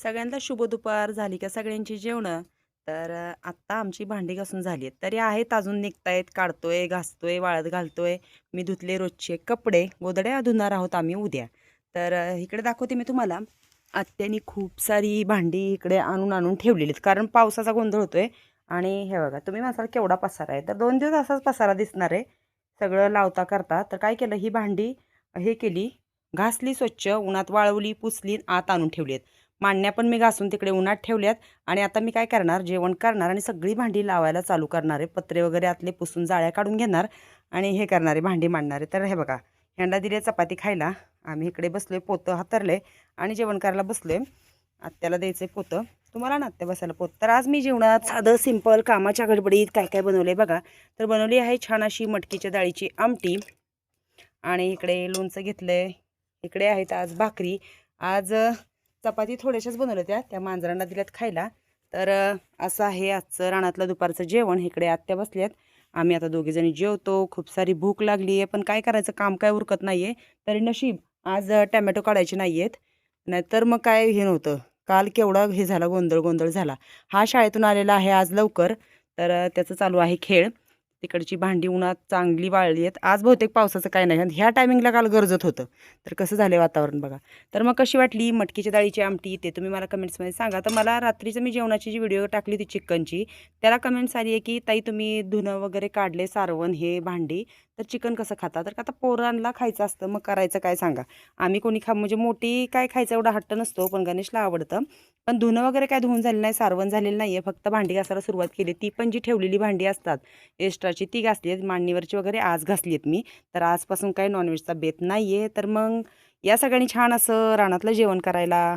सगळ्यांना शुभ दुपार. झाली का सगळ्यांची जेवणं? तर आत्ता आमची भांडी घासून झाली आहेत. तरी आहेत अजून निघतायत, काढतोय, घासतोय, वाळत घालतोय. मी धुतले रोजचे कपडे, गोधड्या धुणार आहोत आम्ही उद्या. तर इकडे दाखवते मी तुम्हाला. आत्यानी खूप सारी भांडी इकडे आणून आणून ठेवलेली आहेत. कारण पावसाचा गोंधळ होतोय. आणि हे बघा, तुम्ही म्हणाल केवढा पसारा आहे. तर 2 दिवस असाच पसारा दिसणार आहे. सगळं लावता करता. तर काय केलं, ही भांडी हे केली, घासली स्वच्छ, उन्हात वाळवली, पुसली, आत आणून ठेवली आहेत. मांडण्या पण मी घासून तिकडे उन्हात ठेवल्यात. आणि आता मी काय करणार, जेवण करणार आणि सगळी भांडी लावायला चालू करणार आहे. पत्रे वगैरे आतले पुसून जाळ्या काढून घेणार आणि हे करणार आहे, भांडी मांडणार आहे. तर हे बघा, ह्यांना दिली चपाती खायला. आम्ही इकडे बसलोय, पोतं हातरले आणि जेवण करायला बसलोय. आत्याला द्यायचं आहे पोतं. तुम्हाला ना आत्या बसायला पोत. तर आज मी जेवणात साधं सिंपल कामाच्या गडबडीत काय काय बनवलं आहे बघा. तर बनवली आहे छान अशी मटकीच्या डाळीची आमटी. आणि इकडे लोणचं घेतलं आहे. इकडे आहेत आज भाकरी. आज चपाती थोड्याशाच बनवल्या त्या मांजरांना दिल्यात खायला. तर असं आहे आजचं रानातलं दुपारचं जेवण. इकडे आत्या बसल्यात, आम्ही आता दोघीजणी जेवतो. खूप सारी भूक लागली आहे, पण काय करायचं, काम काय उरकत नाही आहे. तरी नशीब आज टमॅटो काढायचे नाही आहेत, नाहीतर मग काय हे नव्हतं. काल केवढा हे झाला, गोंधळ गोंधळ झाला. हा शाळेतून आलेला आहे आज लवकर. तर त्याचं चालू आहे खेळ. तिकडची भांडी उन्हात चांगली वाळली आहेत. आज बहुतेक पावसाचं काय नाही, ह्या टायमिंगला काल गरजत होतं. तर कसं झालं वातावरण बघा. तर मग कशी वाटली मटकीच्या डाळीची आमटी ते तुम्ही मला कमेंट्समध्ये सांगा. तर मला रात्रीचं मी जेवणाची जी व्हिडिओ टाकली ती चिकनची, त्याला कमेंट्स आली आहे की ताई तुम्ही धुणं वगैरे काढले, सारवण हे भांडी, तर चिकन कसं खाता. तर आता पोरांना खायचं असतं, मग करायचं काय सांगा. आम्ही कोणी म्हणजे मोठी काय खायचं एवढा हट्ट नसतो, पण गणेशला आवडतं. पण धुणं वगैरे काय धुवून झालेलं नाही, सारवण झालेलं नाही आहे. फक्त भांडी घासायला सुरुवात केली. ती पण जी ठेवलेली भांडी असतात एक्स्ट्राची ती घासली आहेत. मांडणीवरची वगैरे आज घासली आहेत मी. तर आजपासून काही नॉनव्हेजचा बेत नाही आहे. तर मग या सगळ्यांनी छान असं रानातलं जेवण करायला